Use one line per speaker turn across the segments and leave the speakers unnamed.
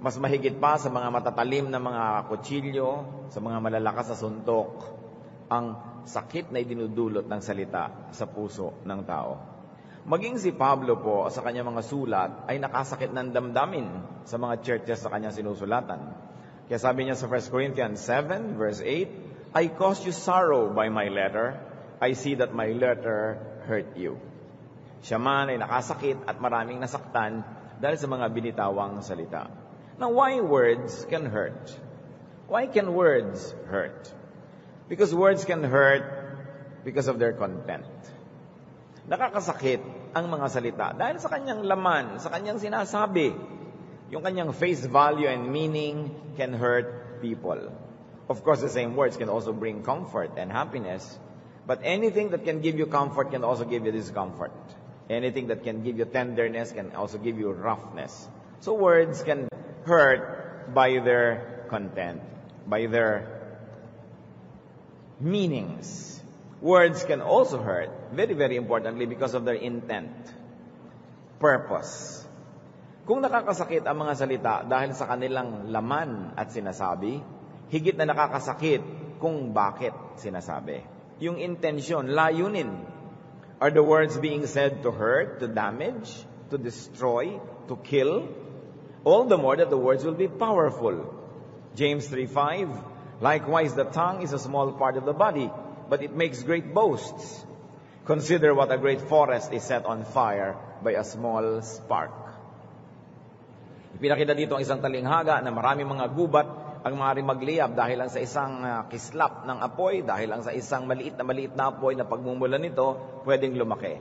Mas mahigit pa sa mga matatalim na mga kutsilyo, sa mga malalakas na suntok, ang sakit na idinudulot ng salita sa puso ng tao. Maging si Pablo po sa kanyang mga sulat ay nakasakit ng damdamin sa mga churches sa kanyang sinusulatan. Kaya sabi niya sa 1 Corinthians 7 verse 8, I caused you sorrow by my letter. I see that my letter hurt you. Siya man ay nakasakit at maraming nasaktan dahil sa mga binitawang salita. Now, why words can hurt? Why can words hurt? Because words can hurt because of their content. Nakakasakit ang mga salita dahil sa kanyang laman, sa kanyang sinasabi. Yung kanyang face value and meaning can hurt people. Of course, the same words can also bring comfort and happiness. But anything that can give you comfort can also give you discomfort. Anything that can give you tenderness can also give you roughness. So words can hurt by their content, by their meanings. Words can also hurt, very, very importantly, because of their intent, purpose. Kung nakakasakit ang mga salita dahil sa kanilang laman at sinasabi, higit na nakakasakit kung bakit sinasabi. Yung intensyon, layunin. Are the words being said to hurt, to damage, to destroy, to kill? All the more that the words will be powerful. James 3:5, likewise the tongue is a small part of the body, but it makes great boasts. Consider what a great forest is set on fire by a small spark. Ipinakita dito ang isang talinghaga na maraming mga gubat ang maaaring magliyab dahil lang sa isang kislap ng apoy, dahil lang sa isang maliit na apoy na pagmumulan nito, pwedeng lumaki.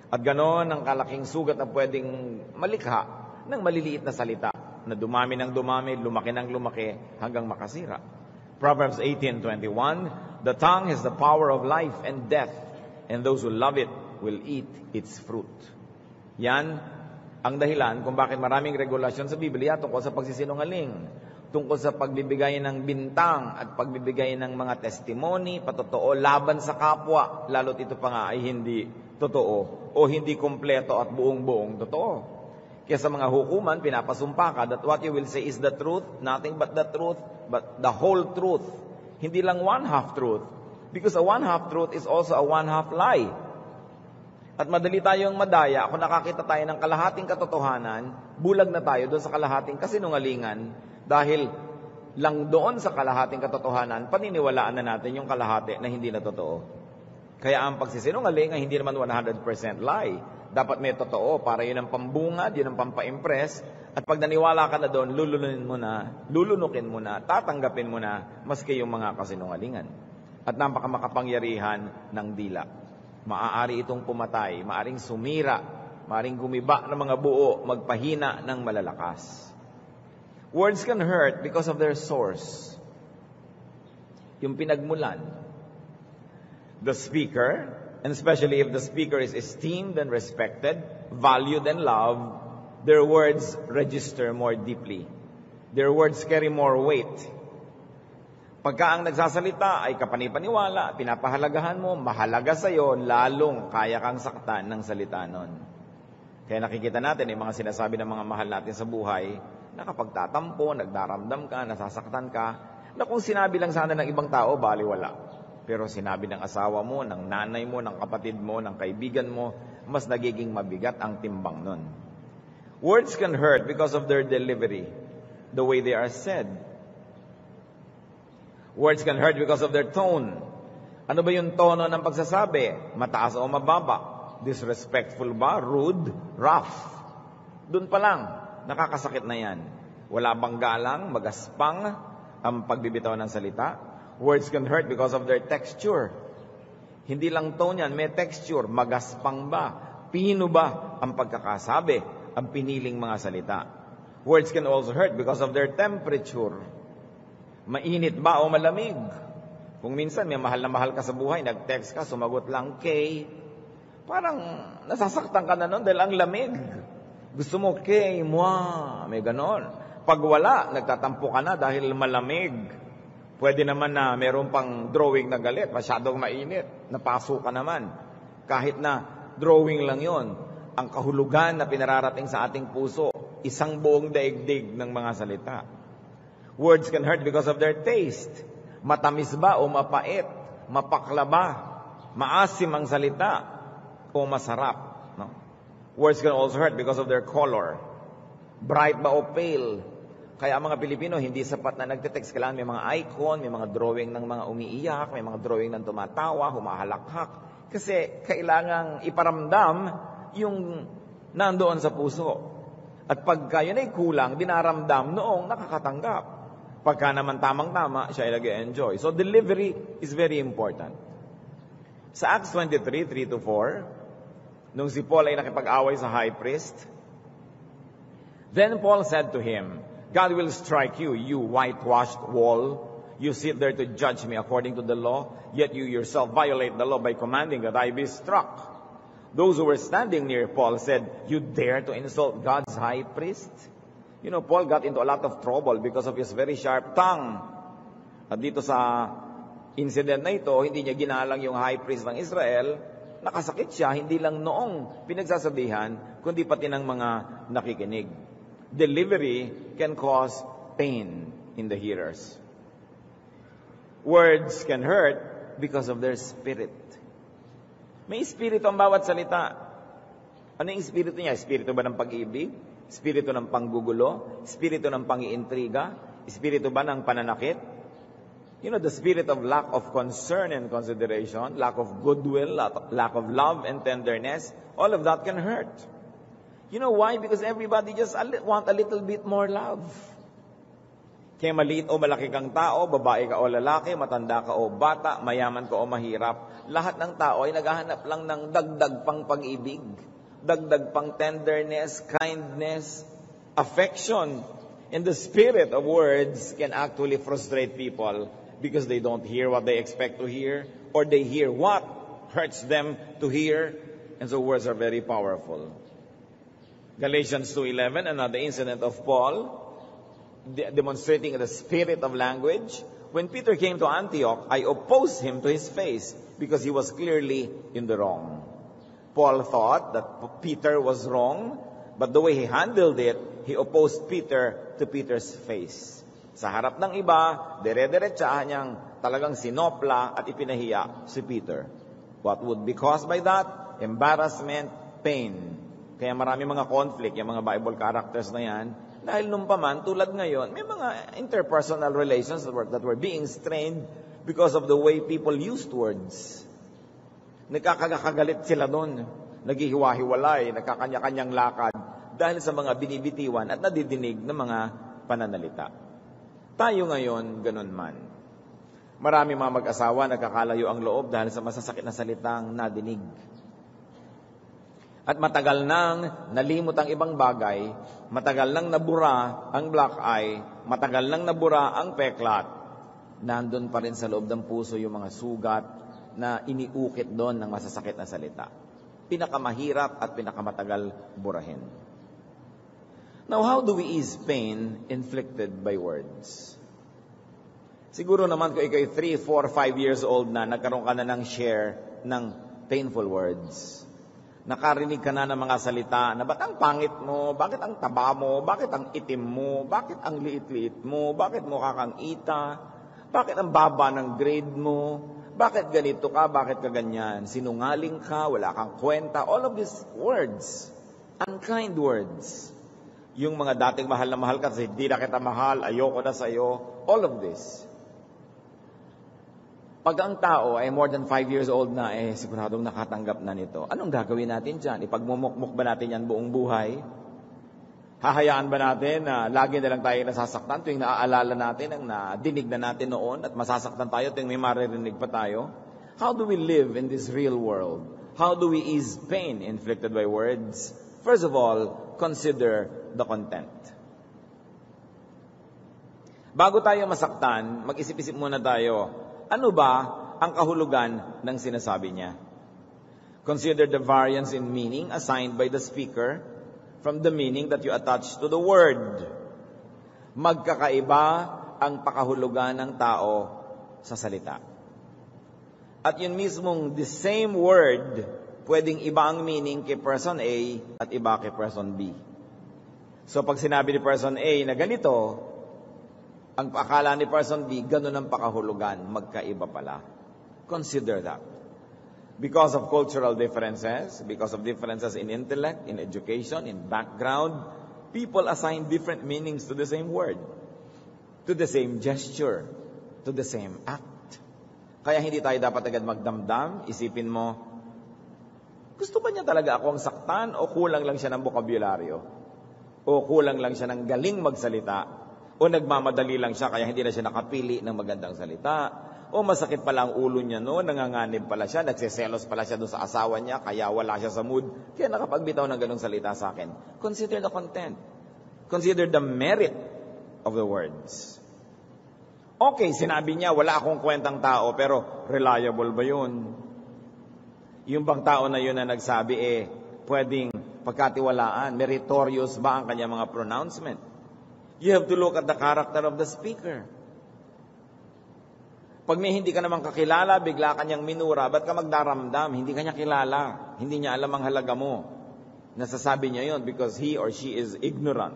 At ganoon ang kalaking sugat na pwedeng malikha ng maliliit na salita na dumami ng dumami, lumaki ng lumaki hanggang makasira. Proverbs 18:21, the tongue has the power of life and death, and those who love it will eat its fruit. Yan ang dahilan kung bakit maraming regulasyon sa Biblia tungkol sa pagsisinungaling, tungkol sa pagbibigay ng bintang at pagbibigay ng mga testimony, patotoo, laban sa kapwa, lalo't ito pa nga ay hindi totoo o hindi kumpleto at buong-buong totoo. Kaya sa mga hukuman, pinapasumpa ka that what you will say is the truth, nothing but the truth, but the whole truth. Hindi lang one-half truth. Because a one-half truth is also a one-half lie. At madali tayong madaya kung nakakita tayo ng kalahating katotohanan, bulag na tayo doon sa kalahating kasinungalingan dahil lang doon sa kalahating katotohanan, paniniwalaan na natin yung kalahati na hindi na totoo. Kaya ang pagsisinungaling ay hindi naman 100% lie. Dapat may totoo para yun ang pambungad, yun ang pampaimpress. At pag naniwala ka na doon, lulunukin mo na, tatanggapin mo na, maski yung mga kasinungalingan. At napakamakapangyarihan ng dila. Maaari itong pumatay, maaring sumira, maaring gumiba ng mga buo, magpahina ng malalakas. Words can hurt because of their source. Yung pinagmulan. The speaker, and especially if the speaker is esteemed and respected, valued and loved, their words register more deeply. Their words carry more weight. Pagka ang nagsasalita ay kapanipaniwala, pinapahalagahan mo, mahalaga sa'yo, lalong kaya kang saktan ng salita nun. Kaya nakikita natin yung mga sinasabi ng mga mahal natin sa buhay, na kapag tatampo, nagdaramdam ka, nasasaktan ka, na kung sinabi lang sana ng ibang tao, baliwala. Pero sinabi ng asawa mo, ng nanay mo, ng kapatid mo, ng kaibigan mo, mas nagiging mabigat ang timbang nun. Words can hurt because of their delivery, the way they are said. Words can hurt because of their tone. Ano ba yung tono ng pagsasabi? Mataas o mababa? Disrespectful ba? Rude? Rough? Doon pa lang, nakakasakit na yan. Wala bang galang, magaspang ang pagbibitaw ng salita? Words can hurt because of their texture. Hindi lang tone yan, may texture. Magaspang ba? Pino ba ang pagkakasabi, ang piniling mga salita? Words can also hurt because of their temperature. Mainit ba o malamig? Kung minsan may mahal na mahal ka sa buhay, nag-text ka, sumagot lang kay, parang nasasaktan ka na nun dahil ang lamig. Gusto mo kay, moi, may ganon. Pag wala, nagtatampo ka na dahil malamig. Pwede naman na meron pang drawing na galit, masyadong mainit, napaso ka naman. Kahit na drawing lang yon, ang kahulugan na pinararating sa ating puso, isang buong daigdig ng mga salita. Words can hurt because of their taste. Matamis ba o mapait? Mapakla ba? Maasim ang salita o masarap? No? Words can also hurt because of their color. Bright ba o pale? Kaya ang mga Pilipino, hindi sapat na nagte-text. Kailangan may mga icon, may mga drawing ng mga umiiyak, may mga drawing ng tumatawa, humahalakhak. Kasi kailangang iparamdam yung nandoon sa puso. At pagka yun ay kulang, dinaramdam noong nakakatanggap. Pagka naman tamang-tama, siya ay nag-enjoy. So delivery is very important. Sa Acts 23, 3-4, nung si Paul ay nakipag-away sa high priest, then Paul said to him, God will strike you, you whitewashed wall. You sit there to judge me according to the law, yet you yourself violate the law by commanding that I be struck. Those who were standing near Paul said, you dare to insult God's high priest? You know, Paul got into a lot of trouble because of his very sharp tongue. At dito sa incident na ito, hindi niya ginalang yung high priest ng Israel. Nakasakit siya, hindi lang noong pinagsasabihan, kundi pati ng mga nakikinig. Delivery can cause pain in the hearers. Words can hurt because of their spirit. May espiritu ang bawat salita. Ano yung espiritu niya? Espiritu ba ng pag-ibig? Espiritu ng panggugulo? Espiritu ng pang-iintriga? Espiritu ba ng pananakit? You know, the spirit of lack of concern and consideration, lack of goodwill, lack of love and tenderness, all of that can hurt. You know why? Because everybody just want a little bit more love. Kaya maliit o malaki kang tao, babae ka o lalaki, matanda ka o bata, mayaman ka o mahirap, lahat ng tao ay naghahanap lang ng dagdag pang pag-ibig, dagdag pang tenderness, kindness, affection. And the spirit of words can actually frustrate people because they don't hear what they expect to hear, or they hear what hurts them to hear. And so words are very powerful. Galatians 2:11, another incident of Paul demonstrating the spirit of language. When Peter came to Antioch, I opposed him to his face because he was clearly in the wrong. Paul thought that Peter was wrong, but the way he handled it, he opposed Peter to Peter's face. Sa harap ng iba, dire-diretsahan niyang talagang sinopla at ipinahiya si Peter. What would be caused by that? Embarrassment, pain. Kaya marami mga conflict, yung mga Bible characters na yan, dahil nung paman, tulad ngayon, may mga interpersonal relations that were being strained because of the way people used words. Nagkakagalit sila doon, naghihiwa-hiwalay, nagkakanya-kanyang lakad, dahil sa mga binibitiwan at nadidinig ng mga pananalita. Tayo ngayon, ganun man. Marami mga mag-asawa nagkakalayo ang loob dahil sa masasakit na salitang nadinig. At matagal nang nalimot ang ibang bagay, matagal nang nabura ang black eye, matagal nang nabura ang peklat, nandun pa rin sa loob ng puso yung mga sugat na iniukit doon ng masasakit na salita. Pinakamahirap at pinakamatagal burahin. Now, how do we ease pain inflicted by words? Siguro naman kung ikaw 3, 4, 5 years old na, nagkaroon ka na ng share ng painful words. Nakarinig ka na ng mga salita na ba't ang pangit mo, bakit ang taba mo, bakit ang itim mo, bakit ang liit-liit mo, bakit mukha kang ita, bakit ang baba ng grade mo, bakit ganito ka, bakit ka ganyan, sinungaling ka, wala kang kwenta, all of these words, unkind words. Yung mga dating mahal na mahal ka, hindi na kita mahal, ayoko na sa'yo, all of this. Pag ang tao ay more than 5 years old na, siguradong nakatanggap na nito. Anong gagawin natin dyan? Ipagmumukmuk ba natin yan buong buhay? Hahayaan ba natin na lagi na lang tayo nasasaktan tuwing naaalala natin ang nadinig na natin noon at masasaktan tayo tuwing may maririnig pa tayo? How do we live in this real world? How do we ease pain inflicted by words? First of all, consider the content. Bago tayo masaktan, mag-isip-isip muna tayo, ano ba ang kahulugan ng sinasabi niya? Consider the variance in meaning assigned by the speaker from the meaning that you attach to the word. Magkakaiba ang pakahulugan ng tao sa salita. At yun mismong the same word, pwedeng iba ang meaning kay person A at iba kay person B. So pag sinabi ni person A na ganito, ang akala ni person B, ganun ang pakahulugan, magkaiba pala. Consider that. Because of cultural differences, because of differences in intellect, in education, in background, people assign different meanings to the same word, to the same gesture, to the same act. Kaya hindi tayo dapat agad magdamdam. Isipin mo, gusto ba niya talaga akong saktan o kulang lang siya ng bokabularyo? O kulang lang siya ng galing magsalita? O nagmamadali lang siya kaya hindi na siya nakapili ng magandang salita? O masakit pala ang ulo niya noon, nanganganib pala siya, nagsiselos pala siya doon sa asawa niya, kaya wala siya sa mood, kaya nakapagbitaw ng ganong salita sa akin. Consider the content. Consider the merit of the words. Okay, sinabi niya, wala akong kwentang tao, pero reliable ba yun? Yung bang tao na yun na nagsabi, pwedeng pagkatiwalaan, meritorious ba ang kanyang mga pronouncement? You have to look at the character of the speaker. Pag may hindi ka naman kakilala, bigla kanyang minura, ba't ka magdaramdam? Hindi kanya kilala. Hindi niya alam ang halaga mo. Nasasabi niya yon because he or she is ignorant.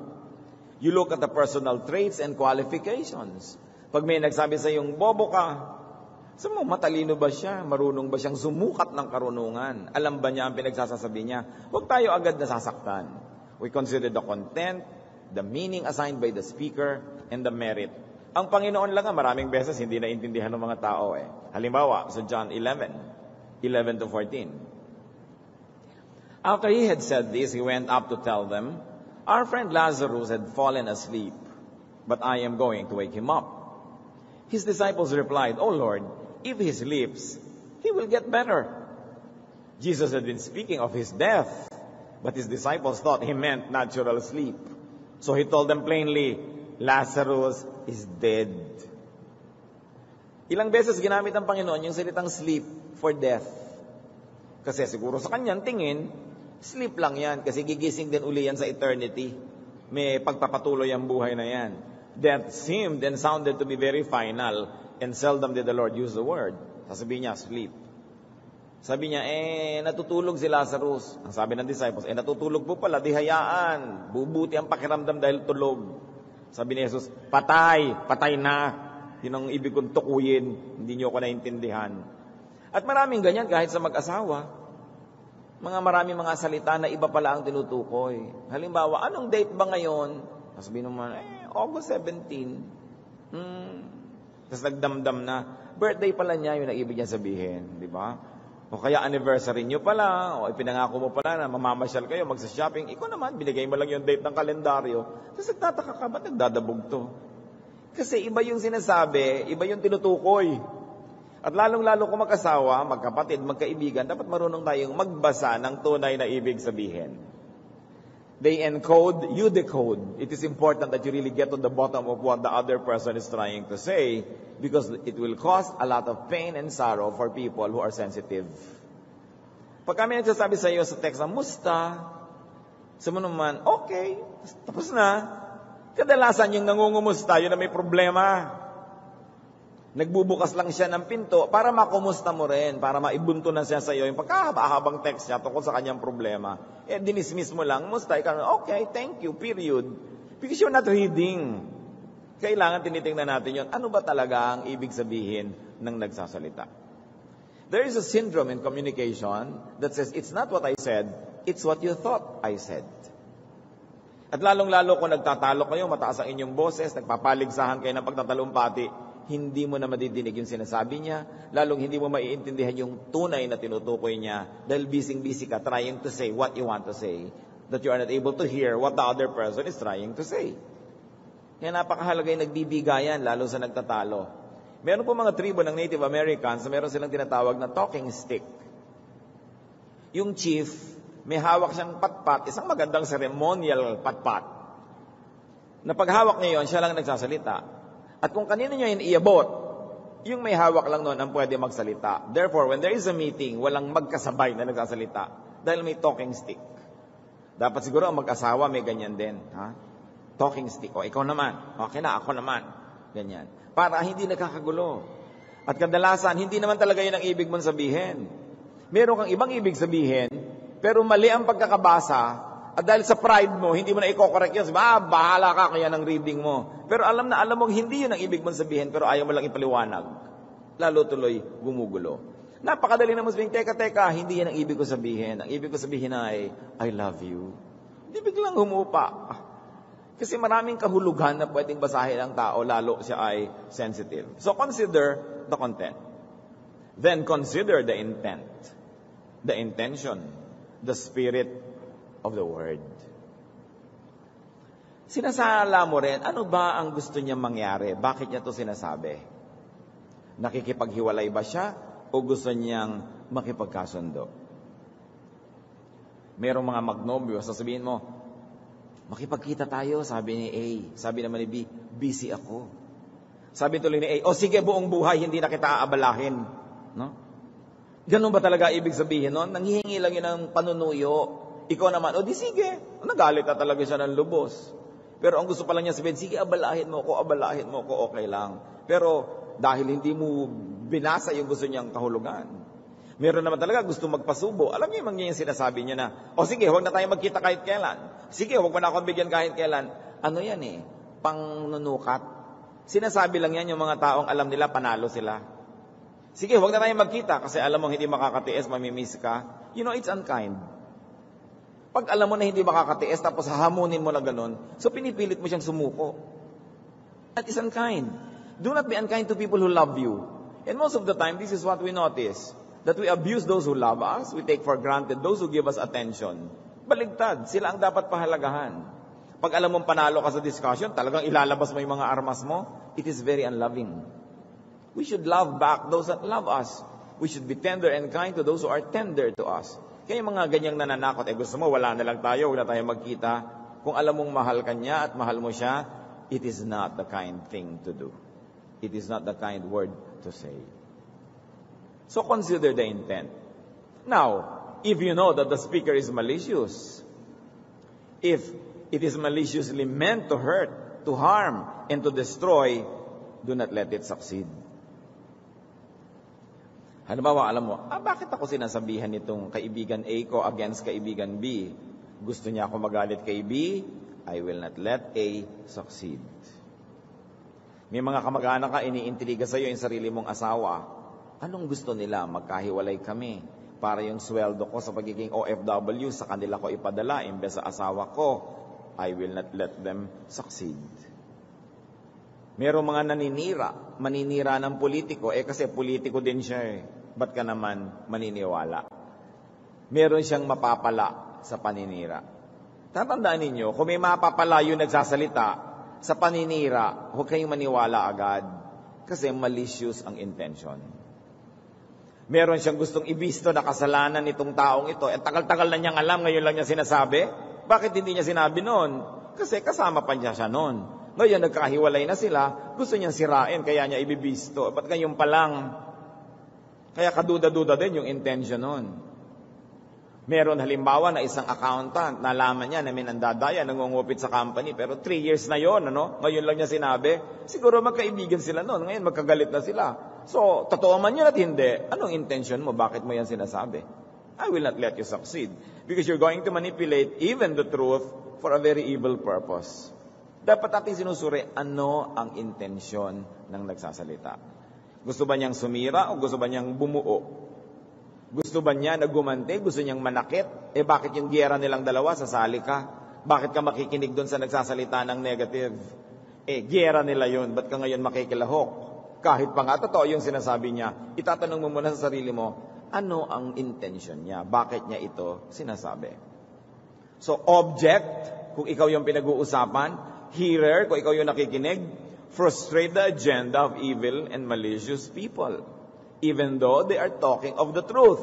You look at the personal traits and qualifications. Pag may nagsabi sa iyong bobo ka, sabi mo, matalino ba siya? Marunong ba siyang sumukat ng karunungan? Alam ba niya ang pinagsasasabi niya? Huwag tayo agad nasasaktan. We consider the content, the meaning assigned by the speaker, and the merit. Ang Panginoon lang maraming beses hindi naintindihan ng mga tao. Halimbawa, sa John 11 to 14. After he had said this, he went up to tell them, our friend Lazarus had fallen asleep, but I am going to wake him up. His disciples replied, "Oh Lord, if he sleeps, he will get better." Jesus had been speaking of his death, but his disciples thought he meant natural sleep. So he told them plainly, Lazarus is dead. Ilang beses ginamit ng Panginoon yung salitang sleep for death. Kasi siguro sa kanyang tingin, sleep lang yan kasi gigising din uli yan sa eternity. May pagpapatuloy ang buhay na yan. Death seemed and sounded to be very final and seldom did the Lord use the word. Sasabihin niya, sleep. Sabi niya, natutulog si Lazarus. Ang sabi ng disciples, natutulog po pala, di hayaan. Bubuti ang pakiramdam dahil tulog. Sabi ni Jesus, patay na. Yun ang ibig kong tukuyin. Hindi niyo ako naintindihan. At maraming ganyan kahit sa mag-asawa. Maraming mga salita na iba pala ang tinutukoy. Halimbawa, anong date ba ngayon? Sabi naman, August 17. Tapos nagdamdam na, birthday pala niya, yun ang ibig niya sabihin. Di ba? O kaya anniversary nyo pala, o ipinangako mo pala na mamamasyal kayo, magsa-shopping. Ikaw naman, binigay mo lang yung date ng kalendaryo. Tapos nagtataka ka, ba't nagdadabog to? Kasi iba yung sinasabi, iba yung tinutukoy. At lalong-lalo kung mag-asawa, magkapatid, magkaibigan, dapat marunong tayong magbasa ng tunay na ibig sabihin. They encode, you decode. It is important that you really get to the bottom of what the other person is trying to say because it will cause a lot of pain and sorrow for people who are sensitive. Pag kami nagsasabi sa iyo sa text, musta? Sabi mo naman, okay, tapos na. Kadalasan yung nangungumusta, yun na may problema. Nagbubukas lang siya ng pinto para makumusta mo rin, para maibunto na siya sa iyo yung pagkahaba-habang text niya tungkol sa kanyang problema. Dinismiss mo lang, musta, ikaw, okay, thank you, period. Because you're not reading. Kailangan tinitingnan natin yun. Ano ba talaga ang ibig sabihin ng nagsasalita? There is a syndrome in communication that says, it's not what I said, it's what you thought I said. At lalong-lalo kung nagtatalo kayo, mataas ang inyong boses, nagpapaligsahan kayo ng pagtatalumpati, hindi mo na madidinig yung sinasabi niya, lalong hindi mo maiintindihan yung tunay na tinutukoy niya dahil busy ka trying to say what you want to say, that you are not able to hear what the other person is trying to say. Kaya napakahalaga yung nagbibigayan, lalo sa nagtatalo. Meron po mga tribo ng Native Americans na meron silang tinatawag na talking stick. Yung chief, may hawak siyang patpat, isang magandang ceremonial patpat. Na paghawak niya yun, siya lang nagsasalita. At kung kanino niya yun iabot, yung may hawak lang noon ang pwede magsalita. Therefore, when there is a meeting, walang magkasabay na nagsasalita dahil may talking stick. Dapat siguro ang mag-asawa may ganyan din. Ha? Talking stick. O, ikaw naman. Okay na, ako naman. Ganyan. Para hindi nakakagulo. At kadalasan, hindi naman talaga yun ang ibig mong sabihin. Meron kang ibang ibig sabihin, pero mali ang pagkakabasa At dahil sa pride mo, hindi mo na i-correct yun. Sabi, bahala ka kaya ng reading mo. Pero alam mo, hindi yun ang ibig mong sabihin, pero ayaw mo lang ipaliwanag. Lalo tuloy, gumugulo. Napakadali naman sabihin, teka, hindi yan ang ibig ko sabihin. Ang ibig ko sabihin ay, I love you. Hindi biglang humupa. Kasi maraming kahulugan na pwedeng basahin ng tao, lalo siya ay sensitive. So consider the content. Then consider the intent, the intention, the spirit of the word. Sinasala mo rin, ano ba ang gusto niya mangyari? Bakit niya to sinasabi? Nakikipaghiwalay ba siya o gusto niyang makipagkasundo? Merong mga magnobyo, sasabihin mo, makipagkita tayo, sabi ni A. Sabi naman ni B, busy ako. Sabi tuloy ni A, sige, buong buhay, hindi na kita aabalahin. No? Ganun ba talaga ibig sabihin nun? Nanghihingi lang yun ng panunuyo. Ikaw naman, di sige. Nagalit na talaga siya ng lubos. Pero ang gusto pa lang niya sabihin, sige, abalahin mo ko, okay lang. Pero dahil hindi mo binasa yung gusto niyang kahulugan. Meron naman talaga gusto magpasubo. Alam niyo yung sinasabi niya na, sige, huwag na tayo magkita kahit kailan. Sige, huwag mo na akong bigyan kahit kailan. Ano yan pangnunukat. Sinasabi lang yan yung mga taong alam nila, panalo sila. Sige, huwag na tayo magkita kasi alam mo hindi makakatiis, mamimiss ka. It's unkind. Pag alam mo na hindi makakatiis, tapos hahamunin mo na ganun, so pinipilit mo siyang sumuko. That is unkind. Do not be unkind to people who love you. And most of the time, this is what we notice. That we abuse those who love us, we take for granted those who give us attention. Baligtad, sila ang dapat pahalagahan. Pag alam mong panalo ka sa discussion, talagang ilalabas mo yung mga armas mo, it is very unloving. We should love back those that love us. We should be tender and kind to those who are tender to us. Kaya mga ganyang nananakot, gusto mo, wala na lang tayo, wala tayo magkita. Kung alam mong mahal ka niya at mahal mo siya, it is not the kind thing to do. It is not the kind word to say. So consider the intent. Now, if you know that the speaker is malicious, if it is maliciously meant to hurt, to harm, and to destroy, do not let it succeed. Halimbawa, alam mo, bakit ako sinasabihan nitong kaibigan A ko against kaibigan B? Gusto niya ako magalit kay B? I will not let A succeed. May mga kamag-anak ka, iniintriga sa'yo yung sarili mong asawa. Anong gusto nila? Magkahiwalay kami. Para yung sweldo ko sa pagiging OFW, sa kanila ko ipadala, imbes sa asawa ko. I will not let them succeed. Merong mga maninira ng politiko, kasi politiko din siya Ba't ka naman maniniwala? Meron siyang mapapala sa paninira. Tatandaan ninyo, kung may mapapala yung nagsasalita sa paninira, huwag kayong maniwala agad. Kasi malicious ang intention. Meron siyang gustong ibisto na kasalanan nitong taong ito. Tagal-tagal na niyang alam, ngayon lang niya sinasabi. Bakit hindi niya sinabi noon? Kasi kasama pa niya siya noon. Ngayon, nagkahiwalay na sila, gusto niyang sirain, kaya niya ibibisto. Ba't ngayon pa lang? Kaya kaduda-duda din yung intention nun. Meron halimbawa na isang accountant, nalaman niya na may nandadaya, nangungupit sa company, pero 3 years na yon, ngayon lang niya sinabi, siguro magkaibigan sila noon, ngayon magkagalit na sila. So, totoo man yun at hindi, anong intention mo? Bakit mo yan sinasabi? I will not let you succeed. Because you're going to manipulate even the truth for a very evil purpose. Dapat natin sinusuri, ano ang intensyon ng nagsasalita. Gusto ba niyang sumira o gusto ba niyang bumuo? Gusto ba niya na gumante? Gusto niyang manakit? Bakit yung giyera nilang dalawa, sasali ka? Bakit ka makikinig doon sa nagsasalita ng negative? Giyera nila yun, ba't ka ngayon makikilahok? Kahit pa nga, totoo yung sinasabi niya, itatanong mo muna sa sarili mo, ano ang intention niya? Bakit niya ito sinasabi? So, object, kung ikaw yung pinag-uusapan, hearer, kung ikaw yung nakikinig, frustrate the agenda of evil and malicious people, even though they are talking of the truth.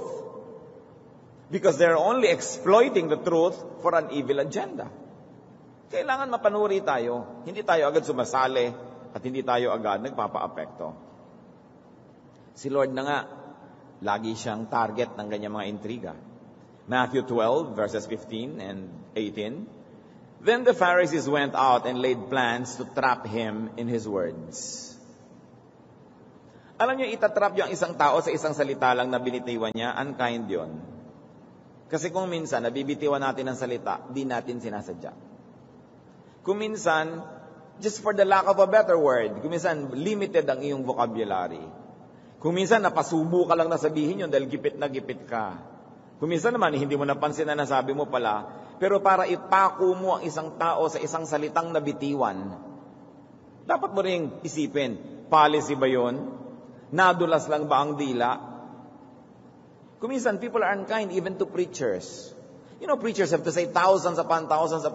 Because they're only exploiting the truth for an evil agenda. Kailangan mapanuri tayo. Hindi tayo agad sumasali at hindi tayo agad nagpapa-apekto. Si Lord na nga, lagi siyang target ng ganyang mga intriga. Matthew 12, verses 15 and 18. Then the Pharisees went out and laid plans to trap him in his words. Alam niyo, itatrap yung isang tao sa isang salita lang na binitiwan niya, unkind yon. Kasi kung minsan, nabibitiwan natin ang salita, di natin sinasadya. Kung minsan, just for the lack of a better word, kung minsan, limited ang iyong vocabulary. Kung minsan, napasubo ka lang na sabihin yun dahil gipit na gipit ka. Kung minsan naman, hindi mo napansin na nasabi mo pala, pero para ipako mo ang isang tao sa isang salitang nabitiwan, dapat mo ring isipin, policy ba yun? Nadulas lang ba ang dila? Kung minsan, people are unkind even to preachers. You know, preachers have to say thousands upon thousands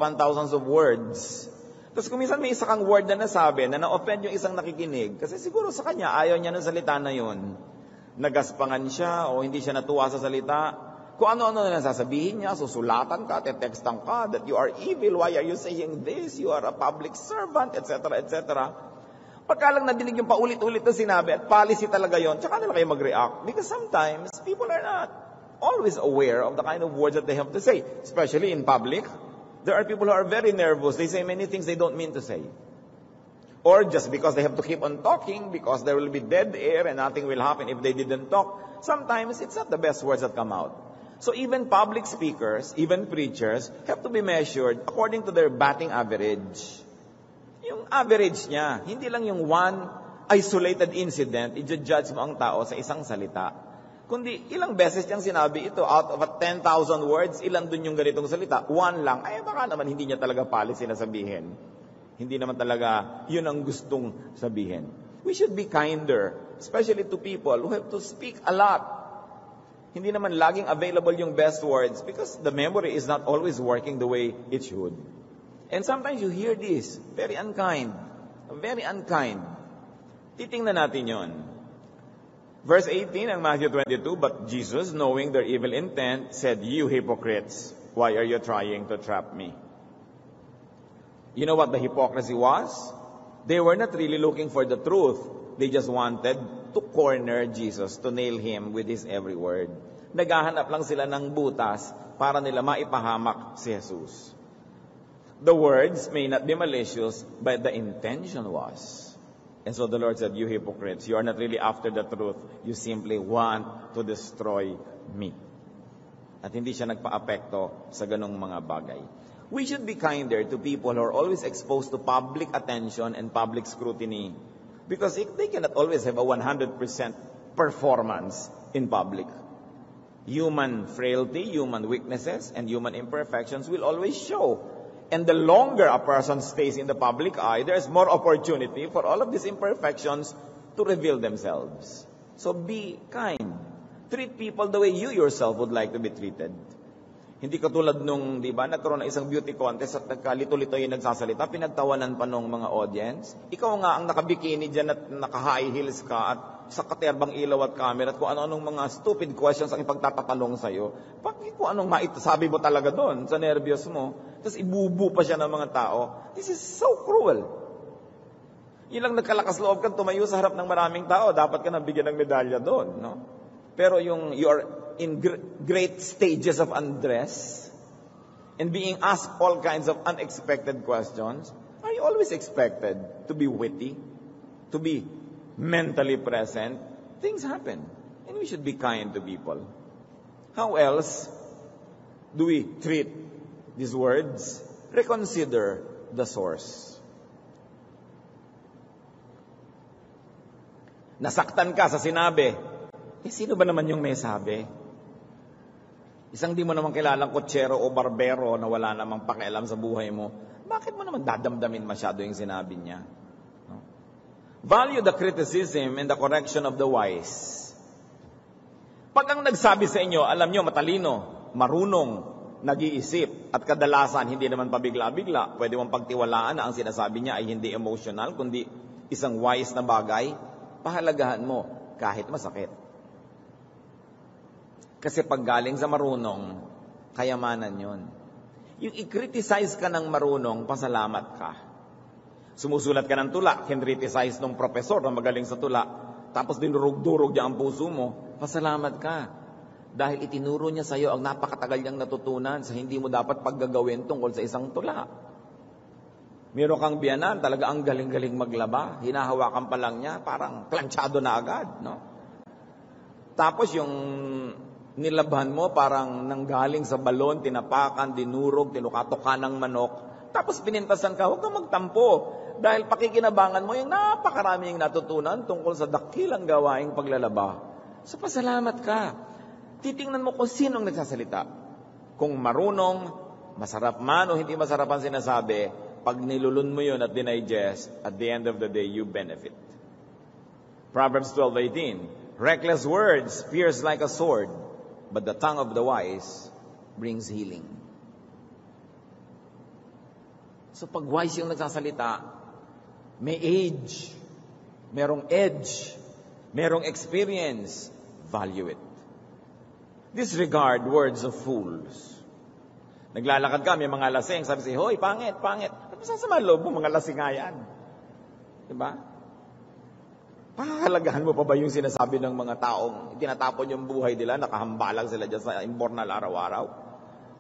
of words. Tapos kung minsan may isa kang word na nasabi na na-offend yung isang nakikinig, kasi siguro sa kanya, ayaw niya ng salita na yun. Nagaspangan siya o hindi siya natuwa sa salita. Kung ano-ano na sasabihin niya, susulatan ka, tetextan ka, that you are evil, why are you saying this? You are a public servant, etc., etc. Pagka lang nadinig yung paulit-ulit na sinabi at policy talaga yon, tsaka nila kayo mag-react. Because sometimes, people are not always aware of the kind of words that they have to say, especially in public. There are people who are very nervous. They say many things they don't mean to say. Or just because they have to keep on talking, because there will be dead air and nothing will happen if they didn't talk. Sometimes, it's not the best words that come out. So even public speakers, even preachers, have to be measured according to their batting average. Yung average niya, hindi lang yung one isolated incident, i-judge mo ang tao sa isang salita. Kundi ilang beses niyang sinabi ito, out of 10,000 words, ilan dun yung ganitong salita? One lang. Ay baka naman hindi niya talaga policy na sabihin. Hindi naman talaga yun ang gustong sabihin. We should be kinder, especially to people who have to speak a lot. Hindi naman laging available yung best words because the memory is not always working the way it should. And sometimes you hear this, very unkind. Very unkind. Titingnan natin yon. Verse 18 ng Matthew 22, but Jesus, knowing their evil intent, said, "You hypocrites, why are you trying to trap me?" You know what the hypocrisy was? They were not really looking for the truth. They just wanted to corner Jesus, to nail Him with His every word. Naghahanap lang sila ng butas para nila maipahamak si Jesus. The words may not be malicious, but the intention was. And so the Lord said, "You hypocrites, you are not really after the truth. You simply want to destroy me." At hindi siya nagpa-apekto sa ganong mga bagay. We should be kinder to people who are always exposed to public attention and public scrutiny. Because they cannot always have a 100% performance in public. Human frailty, human weaknesses, and human imperfections will always show. And the longer a person stays in the public eye, there's more opportunity for all of these imperfections to reveal themselves. So be kind. Treat people the way you yourself would like to be treated. Hindi katulad nung, di ba, nagkaroon ng isang beauty contest at nagkalito-lito yung nagsasalita, pinagtawanan pa nung mga audience. Ikaw nga ang nakabikini dyan at naka-high heels ka at sa katerbang ilaw at camera at kung ano-anong mga stupid questions ang ipagtatatanong sa'yo. Bakit kung anong maitasabi mo talaga doon sa nervyos mo, tapos ibubu pa siya ng mga tao. This is so cruel. Yun lang nagkalakas loob kang tumayo sa harap ng maraming tao, dapat ka nabigyan ng medalya doon, no? Pero yung you're in great stages of undress and being asked all kinds of unexpected questions, are you always expected to be witty, to be mentally present? Things happen, and we should be kind to people. How else do we treat these words? Reconsider the source. Nasaktan ka sa sinabi. Sino ba naman yung may sabi? Isang di mo naman kilalang kotsero o barbero na wala namang pakialam sa buhay mo. Bakit mo naman dadamdamin masyado yung sinabi niya? No? Value the criticism and the correction of the wise. Pag ang nagsabi sa inyo, alam nyo, matalino, marunong, nag-iisip, at kadalasan hindi naman pabigla-bigla, pwede mong pagtiwalaan na ang sinasabi niya ay hindi emotional, kundi isang wise na bagay, pahalagahan mo kahit masakit. Kasi pag galing sa marunong, kayamanan yun. Yung i-criticize ka ng marunong, pasalamat ka. Sumusulat ka ng tula, kinriticize ng profesor na magaling sa tula, tapos dinurog-durog niya ang puso mo, pasalamat ka. Dahil itinuro niya sa iyo ang napakatagal niyang natutunan sa hindi mo dapat paggagawin tungkol sa isang tula. Meron kang biyanan, talaga ang galing-galing maglaba, hinahawakan pa lang niya, parang planchado na agad, no? Tapos yung Nilaban mo parang nanggaling sa balon, tinapakan, dinurog, tinukatokan ng manok, tapos pinintasan ka, huwag kang magtampo. Dahil pakikinabangan mo yung napakaraming natutunan tungkol sa dakilang gawaing paglalaba. So pasalamat ka. Titingnan mo kung sinong nagsasalita. Kung marunong, masarap man o hindi masarap ang sinasabi, pag nilulun mo yun at dinigest, at the end of the day, you benefit. Proverbs 12:18, reckless words pierce like a sword, but the tongue of the wise brings healing. So pag wise yung nagsasalita, may age, merong edge, merong experience, value it. Disregard words of fools. Naglalakad ka, may mga lasing, sabi siya, hoy, pangit, pangit. At masasama loob mo, mga lasing nga yan. Diba? Pahalagahan mo pa ba yung sinasabi ng mga taong tinatapon yung buhay nila, nakahambalang sila dyan sa immoral araw-araw?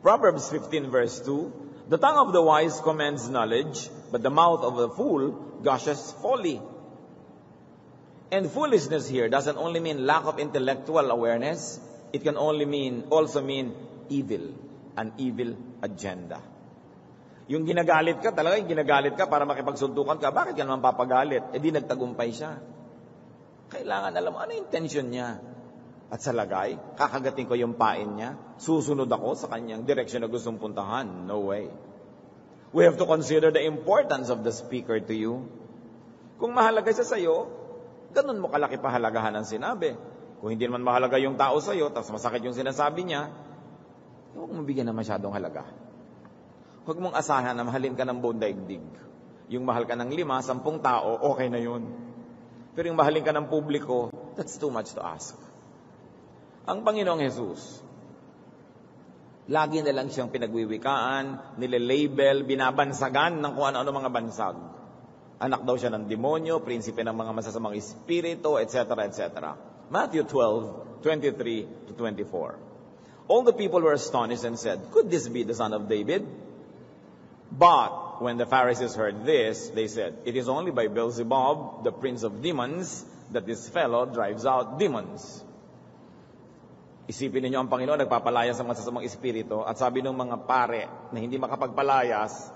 Proverbs 15 verse 2, the tongue of the wise commends knowledge, but the mouth of the fool gushes folly. And foolishness here doesn't only mean lack of intellectual awareness, it can also mean evil, an evil agenda. Yung ginagalit ka, talaga yung ginagalit ka para makipagsuntukan ka, bakit ka naman papagalit? Eh di nagtagumpay siya. Kailangan alam mo, ano yung intention niya? At sa lagay, kakagating ko yung pain niya, susunod ako sa kanyang direksyon na gustong puntahan. No way. We have to consider the importance of the speaker to you. Kung mahalaga siya sa'yo, ganun mo kalaki pahalagahan ang sinabi. Kung hindi naman mahalaga yung tao sa'yo, tapos masakit yung sinasabi niya, huwag mong bigyan na masyadong halaga. Huwag mong asahan na mahalin ka ng buong daigdig. Yung mahal ka ng 5, 10 tao, okay na yun. Pero yung mahalin ka ng publiko, that's too much to ask. Ang Panginoong Jesus, lagi na lang siyang pinagwiwikaan, nilelabel, binabansagan ng kung ano-ano mga bansag. Anak daw siya ng demonyo, prinsipe ng mga masasamang espiritu, etc., etc. Matthew 12:23-24. All the people were astonished and said, could this be the son of David? But when the Pharisees heard this, they said, it is only by Beelzebub, the prince of demons, that this fellow drives out demons. Isipin ninyo ang Panginoon nagpapalayas sa masasamang espiritu at sabi ng mga pare na hindi makapagpalayas,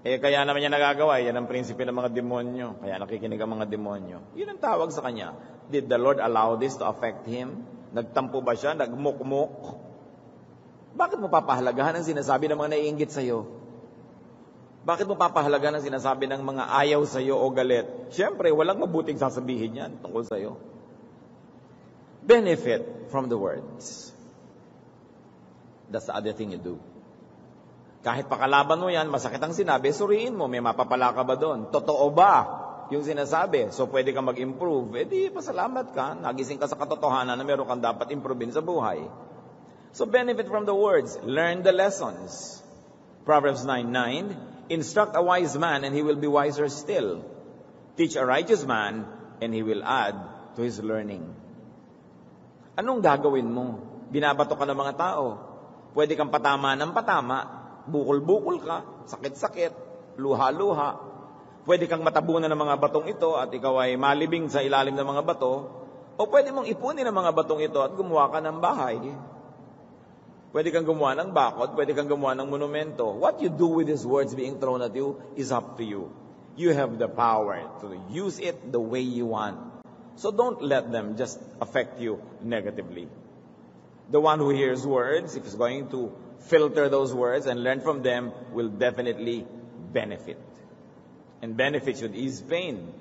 kaya naman niya nagagawa, yan ang prinsipe ng mga demonyo, kaya nakikinig ang mga demonyo. Yun ang tawag sa kanya. Did the Lord allow this to affect him? Nagtampo ba siya? Nagmukmuk? Bakit mo papahalagahan ang sinasabi ng mga naiinggit sa'yo? Bakit mo papahalagahan ang sinasabi ng mga ayaw sa'yo o galit? Siyempre, walang mabuting sasabihin yan tungkol sa'yo. Benefit from the words. That's the other thing you do. Kahit pakalaban mo yan, masakit ang sinabi, suriin mo, may mapapala ka ba doon? Totoo ba yung sinasabi? So pwede kang mag-improve. Di, pasalamat ka. Nagising ka sa katotohanan na meron kang dapat improvein sa buhay. So benefit from the words. Learn the lessons. Proverbs 9:9, instruct a wise man and he will be wiser still. Teach a righteous man and he will add to his learning. Anong gagawin mo? Binabato ka ng mga tao. Pwede kang patama ng patama. Bukol-bukol ka. Sakit-sakit. Luha-luha. Pwede kang matabunan ng mga batong ito at ikaw ay malibing sa ilalim ng mga bato. O pwede mong ipunin ang mga batong ito at gumawa ka ng bahay. Pwede kang gumawa ng bakod. Pwede kang gumawa ng monumento. What you do with these words being thrown at you is up to you. You have the power to use it the way you want. So don't let them just affect you negatively. The one who hears words, if he's going to filter those words and learn from them, will definitely benefit. And benefit should ease pain.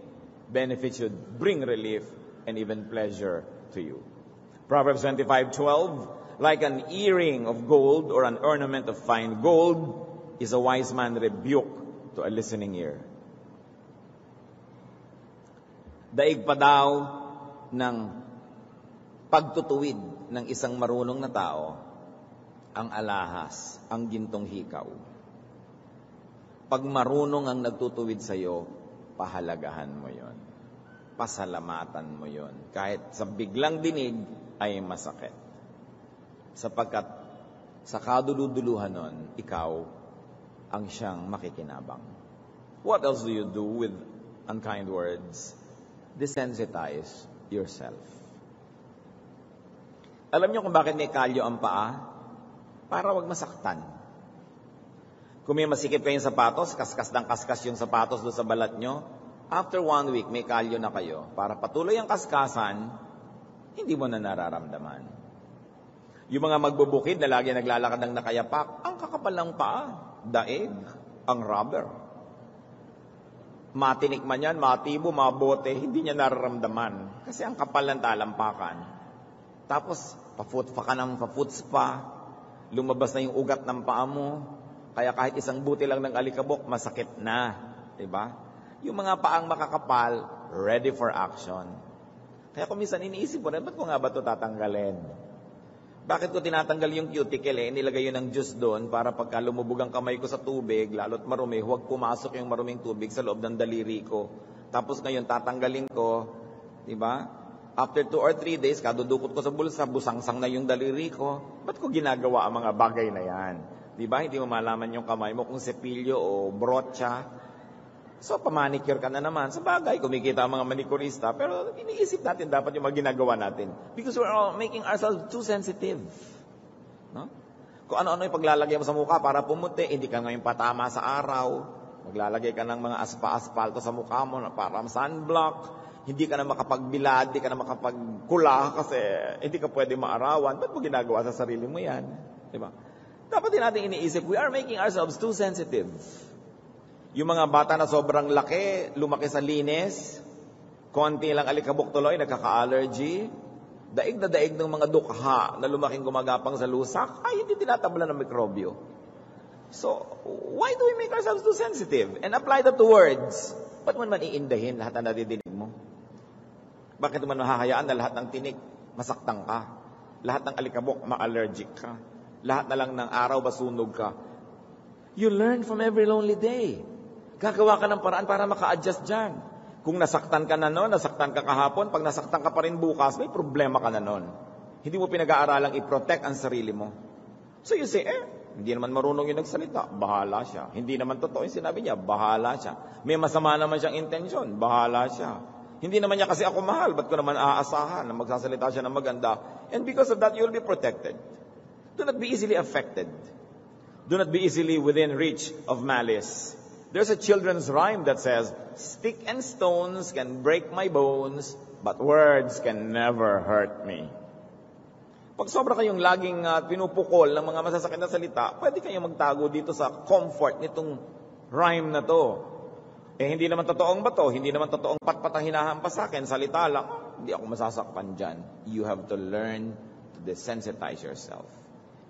Benefit should bring relief and even pleasure to you. Proverbs 25:12, like an earring of gold or an ornament of fine gold is a wise man rebuke to a listening ear. Daig pa daw ng pagtutuwid ng isang marunong na tao ang alahas, ang gintong hikaw. Pag marunong ang nagtutuwid sa iyo, pahalagahan mo yon. Pasalamatan mo yon. Kahit sa biglang dinig ay masakit. Sapagkat sa kaduluduluhan nun, ikaw ang siyang makikinabang. What else do you do with unkind words? Desensitize yourself. Alam niyo kung bakit may kalyo ang paa? Para wag masaktan. Kung may masikip kayong sapatos, kaskas ng kaskas yung sapatos doon sa balat nyo, after 1 week, may kalyo na kayo. Para patuloy ang kaskasan, hindi mo na nararamdaman. Yung mga magbubukid na lagi naglalakad ng nakayapak, ang kakapal ng paa, daig, ang rubber. Matinik man yan, matibo, mabote, hindi niya nararamdaman. Kasi ang kapal ng talampakan. Tapos, pa-foot spa, lumabas na yung ugat ng paa mo, kaya kahit isang buti lang ng alikabok, masakit na. Diba? Yung mga paang makakapal, ready for action. Kaya kung minsan iniisip ko, ba't ko nga ba ito tatanggalin? Bakit ko tinatanggal yung cuticle nilagay yun ng juice doon para pagka lumubog ang kamay ko sa tubig, lalo't marumi, huwag pumasok yung maruming tubig sa loob ng daliri ko. Tapos ngayon tatanggalin ko, di ba? After 2 or 3 days, kadudukot ko sa bulsa, busangsang na yung daliri ko. Ba't ko ginagawa ang mga bagay na yan? Di ba? Hindi mo malaman yung kamay mo kung sepilyo o brocha. So, pamanicure ka na naman. Sa bagay, kumikita ang mga manikurista. Pero iniisip natin dapat yung mga ginagawa natin. Because we're all making ourselves too sensitive. No? Kung ano-ano yung paglalagay mo sa mukha para pumuti, hindi ka ngayon patama sa araw. Maglalagay ka ng mga aspa-aspalto sa mukha mo para sunblock. Hindi ka na makapagbilad, hindi ka na makapagkula kasi hindi ka pwede maarawan. Ba't mo ginagawa sa sarili mo yan? Diba? Dapat din natin iniisip, we are making ourselves too sensitive. Yung mga bata na sobrang laki, lumaki sa linis, konti lang alikabok tuloy, nagkaka-allergy, daig na daig ng mga dukha na lumaking gumagapang sa lusak, ay hindi tinatablan ng mikrobyo. So, why do we make ourselves too sensitive? And apply that to words. Ba't man iindahin lahat na nadidinig mo? Bakit man mahahayaan na lahat ng tinig, masaktan ka? Lahat ng alikabok, ma-allergic ka? Lahat na lang ng araw, basunog ka? You learn from every lonely day. Gagawa ka ng paraan para maka-adjust dyan. Kung nasaktan ka na noon, nasaktan ka kahapon, pag nasaktan ka pa rin bukas, may problema ka na noon. Hindi mo pinag-aaralang i-protect ang sarili mo. So you say, hindi naman marunong yung nagsalita, bahala siya. Hindi naman totoo yung sinabi niya, bahala siya. May masama naman siyang intensyon, bahala siya. Hindi naman niya kasi ako mahal, ba't ko naman aasahan na magsasalita siya ng maganda? And because of that, you'll be protected. Do not be easily affected. Do not be easily within reach of malice. There's a children's rhyme that says, stick and stones can break my bones, but words can never hurt me. Pag sobra kayong laging pinupukol ng mga masasakit na salita, pwede kayong magtago dito sa comfort nitong rhyme na to. Hindi naman totoong bato, hindi naman totoong patpat ang hinahampas sa akin, salita lang, hindi ako masasakpan dyan. You have to learn to desensitize yourself.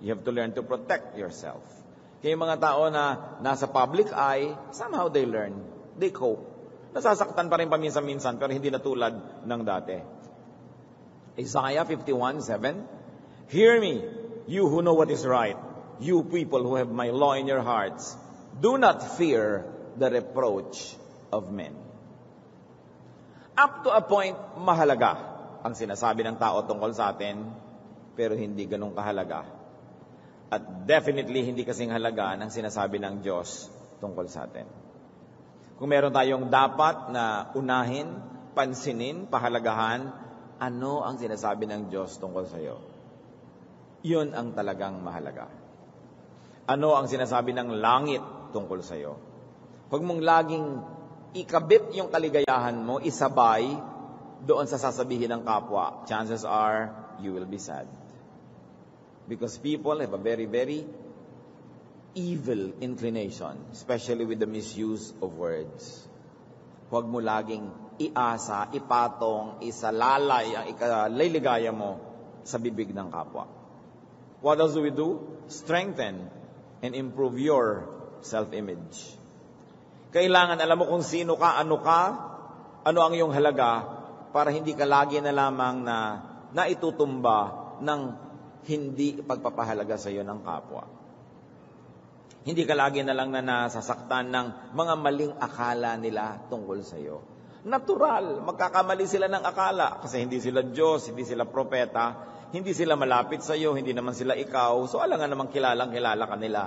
You have to learn to protect yourself. Kaya yung mga tao na nasa public eye, somehow they learn. They cope. Nasasaktan pa rin paminsan-minsan, pero hindi na tulad ng dati. Isaiah 51:7, hear me, you who know what is right, you people who have my law in your hearts. Do not fear the reproach of men. Up to a point, mahalaga ang sinasabi ng tao tungkol sa atin, pero hindi ganun kahalaga. At definitely, hindi kasing halaga ng sinasabi ng Diyos tungkol sa atin. Kung meron tayong dapat na unahin, pansinin, pahalagahan, ano ang sinasabi ng Diyos tungkol sa iyo? Yun ang talagang mahalaga. Ano ang sinasabi ng langit tungkol sa iyo? Huwag mong laging ikabit yung kaligayahan mo, isabay doon sa sasabihin ng kapwa. Chances are, you will be sad. Because people have a very, very evil inclination, especially with the misuse of words. Huwag mo laging iasa, ipatong, isalalay ang ikaliligaya mo sa bibig ng kapwa. What else do we do? Strengthen and improve your self-image. Kailangan alam mo kung sino ka, ano ang iyong halaga, para hindi ka lagi na lamang na naitutumba ng hindi pagpapahalaga sa iyo ng kapwa. Hindi ka lagi na lang na nasasaktan ng mga maling akala nila tungkol sa iyo. Natural, magkakamali sila ng akala kasi hindi sila Diyos, hindi sila propeta, hindi sila malapit sa iyo, hindi naman sila ikaw. So alangan namang kilala ka nila.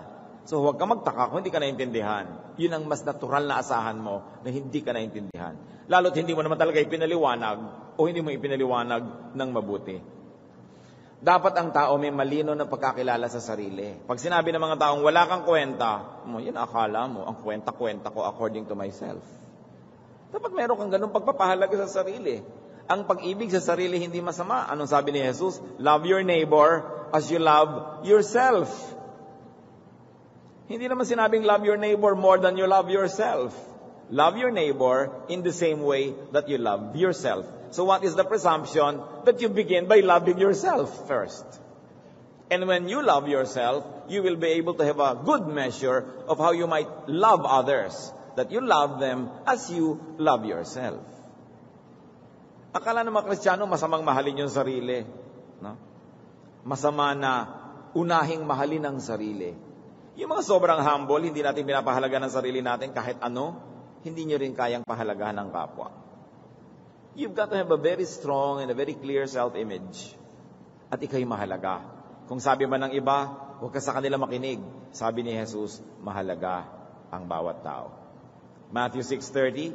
So huwag ka magtaka kung hindi ka naintindihan. Yun ang mas natural na asahan mo na hindi ka naintindihan. Lalo't hindi mo naman talaga ipinaliwanag o hindi mo ipinaliwanag ng mabuti. Dapat ang tao may malino na pagkakilala sa sarili. Pag sinabi ng mga taong wala kang kwenta, yun akala mo, ang kwenta-kwenta ko according to myself. Dapat meron kang ganung pagpapahalaga sa sarili. Ang pag-ibig sa sarili hindi masama. Anong sabi ni Jesus? Love your neighbor as you love yourself. Hindi naman sinabing love your neighbor more than you love yourself. Love your neighbor in the same way that you love yourself. So what is the presumption? That you begin by loving yourself first. And when you love yourself, you will be able to have a good measure of how you might love others. That you love them as you love yourself. Akala ng mga Kristiyano, masamang mahalin yung sarili. No? Masama na unahing mahalin ang sarili. Yung mga sobrang humble, hindi natin pinapahalaga ng sarili natin kahit ano, hindi nyo rin kayang pahalagahan ng kapwa. You've got to have a very strong and a very clear self-image. At ikaw'y mahalaga. Kung sabi man ng iba, huwag ka sa kanila makinig. Sabi ni Jesus, mahalaga ang bawat tao. Matthew 6:30,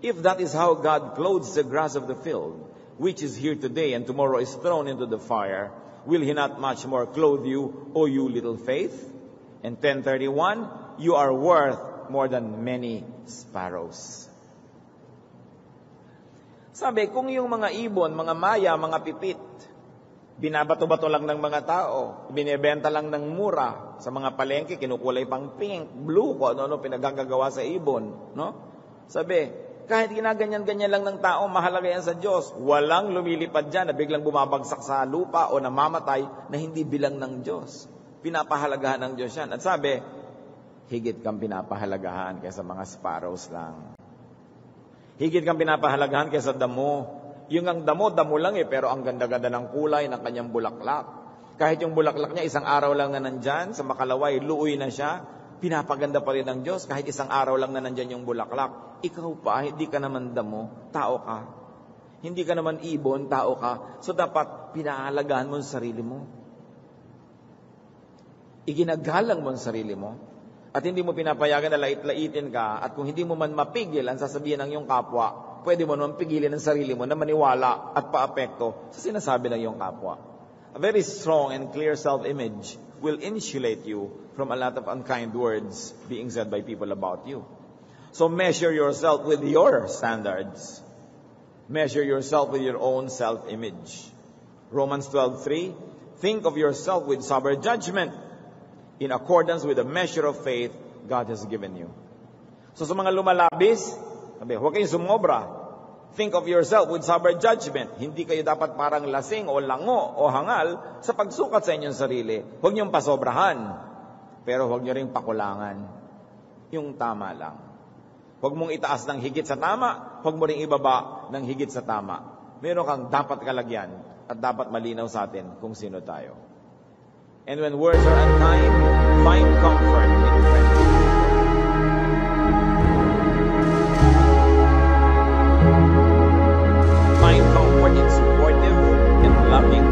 if that is how God clothes the grass of the field, which is here today and tomorrow is thrown into the fire, will He not much more clothe you, O you little faith? And 10:31, you are worth more than many sparrows. Sabi, kung yung mga ibon, mga maya, mga pipit, binabato-bato lang ng mga tao, binibenta lang ng mura, sa mga palengke, kinukulay pang pink, blue, kung ano-ano pinagagagawa sa ibon. No? Sabi, kahit ginaganyan-ganyan lang ng tao, mahalaga yan sa Diyos. Walang lumilipad dyan na biglang bumabagsak sa lupa o namamatay na hindi bilang ng Diyos. Pinapahalagahan ng Diyos yan. At sabi, higit kang pinapahalagahan kaysa mga sparrows lang. Higit kang pinapahalagahan kaysa damo. Yung ang damo lang pero ang ganda-ganda ng kulay ng kanyang bulaklak. Kahit yung bulaklak niya, isang araw lang na nandyan, sa makalaway, luoy na siya, pinapaganda pa rin ng Diyos kahit isang araw lang na nandyan yung bulaklak. Ikaw pa, hindi ka naman damo, tao ka. Hindi ka naman ibon, tao ka. So dapat pinahalagahan mo ang sarili mo. Iginagalang mo ang sarili mo. At hindi mo pinapayagan na lait-laitin ka, at kung hindi mo man mapigil ang sasabihin ng iyong kapwa, pwede mo naman pigilin ang sarili mo na maniwala at paapekto sa sinasabi ng iyong kapwa. A very strong and clear self-image will insulate you from a lot of unkind words being said by people about you. So measure yourself with your standards. Measure yourself with your own self-image. Romans 12:3, think of yourself with sober judgment, in accordance with the measure of faith God has given you. So sa mga lumalabis, sabi, huwag kayong sumobra. Think of yourself with sober judgment. Hindi kayo dapat parang lasing o lango o hangal sa pagsukat sa inyong sarili. Huwag niyong pasobrahan. Pero huwag niyo rin pakulangan. Yung tama lang. Huwag mong itaas ng higit sa tama, huwag mo rin ibaba ng higit sa tama. Meron kang dapat kalagyan at dapat malinaw sa atin kung sino tayo. And when words are unkind, find comfort in friendship. Find comfort in supportive and loving.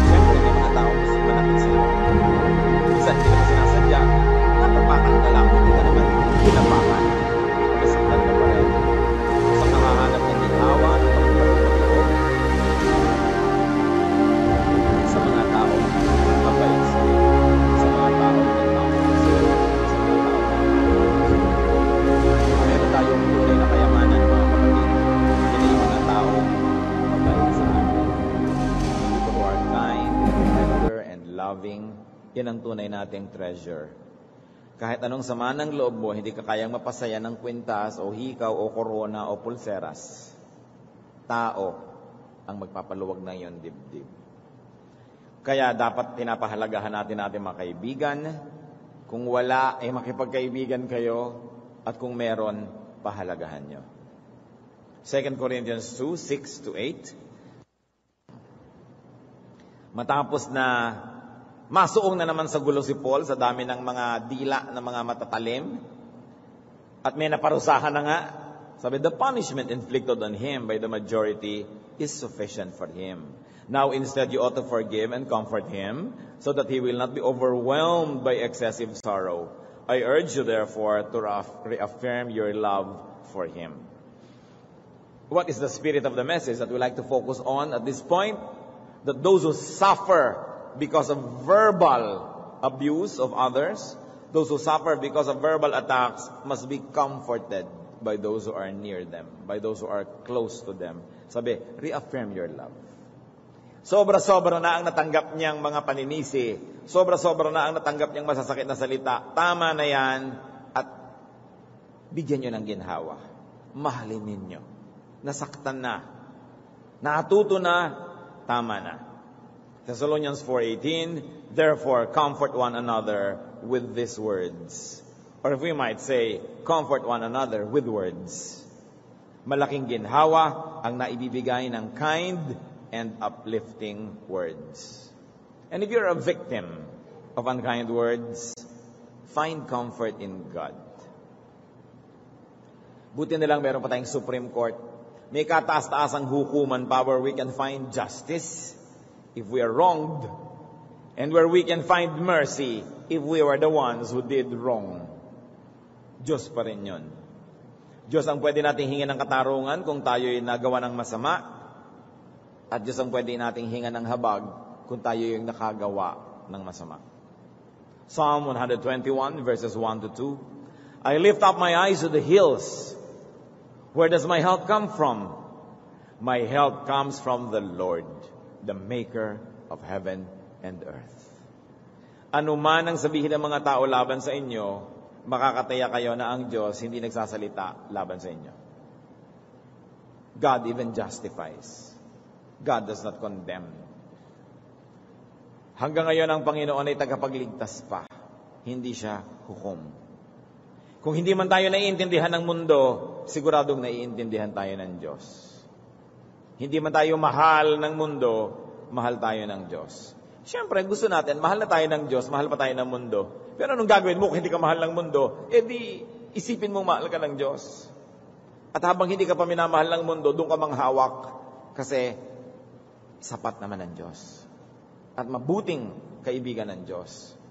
Siyempre, may mga tao gusto manakit sila. Minsan, hindi naman sinasadya. Natapakan ka lang, hindi ka naman pinapakan. Masaktan ka pa rin. Sa nakahanap ng ginawa, ng pagpapaloob, sa mga tao, mabait sila. Sa mga tao, nagmamahal sila. Sa mga tao, meron tayong tunay na kayamanan, mga kapatid. Hindi yung mga tao, mabait sa amin. People who are kind, tender, and loving, yan ang tunay nating treasure. Kahit anong sama ng loob mo, hindi ka kayang mapasaya ng kwintas, o hikaw, o korona, o pulseras. Tao ang magpapaluwag ng iyong dibdib. Kaya dapat pinapahalagahan natin mga kaibigan. Kung wala, ay makipagkaibigan kayo. At kung meron, pahalagahan nyo. 2 Corinthians 2, 6-8. Matapos na masuong na naman sa gulo si Paul sa dami ng mga dila ng mga matatalim. At may naparusahan na nga. Sabi, the punishment inflicted on him by the majority is sufficient for him. Now instead you ought to forgive and comfort him, so that he will not be overwhelmed by excessive sorrow. I urge you therefore to reaffirm your love for him. What is the spirit of the message that we like to focus on at this point? That those who suffer because of verbal abuse of others, those who suffer because of verbal attacks, must be comforted by those who are near them, by those who are close to them. Sabi, reaffirm your love. Sobra-sobra na ang natanggap niyang mga paninisi. Sobra-sobra na ang natanggap niyang masasakit na salita. Tama na yan at bigyan niyo ng ginhawa. Mahalin ninyo. Nasaktan na. Natuto na. Tama na. Thessalonians 4:18, therefore comfort one another with these words. Or if we might say, comfort one another with words. Malaking ginhawa ang naibibigay ng kind and uplifting words. And if you're a victim of unkind words, find comfort in God. Buti na lang meron pa tayong Supreme Court. May kataas-taasang hukuman pa where we can find justice if we are wronged, and where we can find mercy if we were the ones who did wrong. Diyos pa rin yun. Diyos ang pwede nating hingin ng katarungan kung tayo'y nagawa ng masama, at Diyos ang pwede nating hingan ng habag kung tayo yung nakagawa ng masama. Psalm 121 verses 1 to 2. I lift up my eyes to the hills. Where does my help come from? My help comes from the Lord, the maker of heaven and earth. Ano man ang sabihin ng mga tao laban sa inyo, makakataya kayo na ang Diyos hindi nagsasalita laban sa inyo. God even justifies. God does not condemn. Hanggang ngayon ang Panginoon ay tagapagligtas pa. Hindi siya hukom. Kung hindi man tayo naiintindihan ng mundo, siguradong naiintindihan tayo ng Diyos. Hindi man tayo mahal ng mundo, mahal tayo ng Diyos. Siyempre, gusto natin, mahal na tayo ng Diyos, mahal pa tayo ng mundo. Pero anong gagawin mo kung hindi ka mahal ng mundo? Di isipin mong mahal ka ng Diyos. At habang hindi ka pa minamahal ng mundo, doon ka manghawak. Kasi sapat naman ng Diyos. At mabuting kaibigan ng Diyos.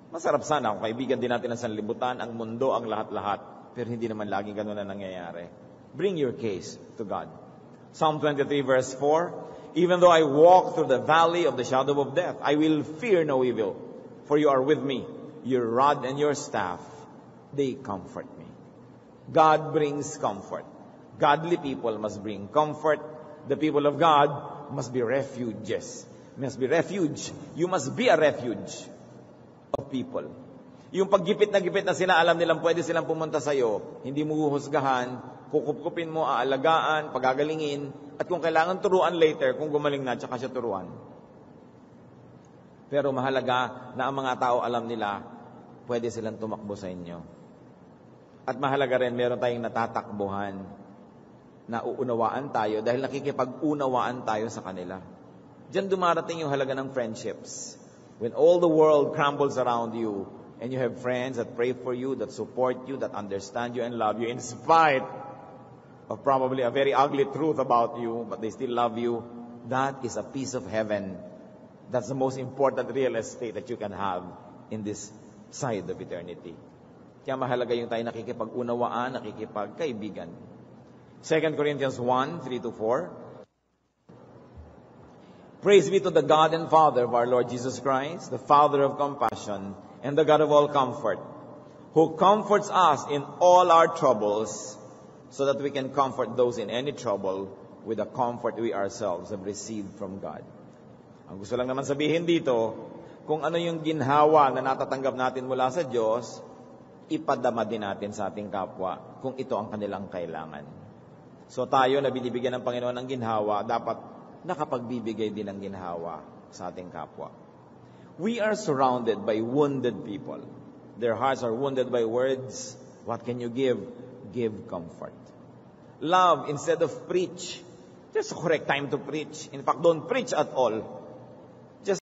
Masarap sana kung kaibigan din natin ang sanlibutan, ang mundo, ang lahat-lahat. Pero hindi naman laging ganun na nangyayari. Bring your case to God. Psalm 23 verse 4, even though I walk through the valley of the shadow of death, I will fear no evil, for you are with me. Your rod and your staff, they comfort me. God brings comfort. Godly people must bring comfort. The people of God must be refuges. Must be refuge. You must be a refuge of people. Yung paggipit na sila, alam nilang pwede silang pumunta sa'yo. Hindi mo huhusgahan, kukupkupin mo, aalagaan, pagagalingin, at kung kailangan turuan later, kung gumaling na, tsaka siya turuan. Pero mahalaga na ang mga tao alam nila, pwede silang tumakbo sa inyo. At mahalaga rin, meron tayong natatakbuhan na uunawaan tayo dahil nakikipag-unawaan tayo sa kanila. Diyan dumarating yung halaga ng friendships. When all the world crumbles around you, and you have friends that pray for you, that support you, that understand you and love you, in spite of probably a very ugly truth about you, but they still love you, that is a piece of heaven. That's the most important real estate that you can have in this side of eternity. Kaya mahalaga yung tayo nakikipag-unawaan, nakikipagkaibigan. 2 Corinthians 1, 3-4. Praise be to the God and Father of our Lord Jesus Christ, the Father of compassion and the God of all comfort, who comforts us in all our troubles, so that we can comfort those in any trouble with the comfort we ourselves have received from God. Ang gusto lang naman sabihin dito, kung ano yung ginhawa na natatanggap natin mula sa Diyos, ipadama din natin sa ating kapwa kung ito ang kanilang kailangan. So tayo na binibigyan ng Panginoon ng ginhawa, dapat nakapagbibigay din ng ginhawa sa ating kapwa. We are surrounded by wounded people. Their hearts are wounded by words. What can you give? Give comfort. Love instead of preach. There's a correct time to preach. In fact, don't preach at all.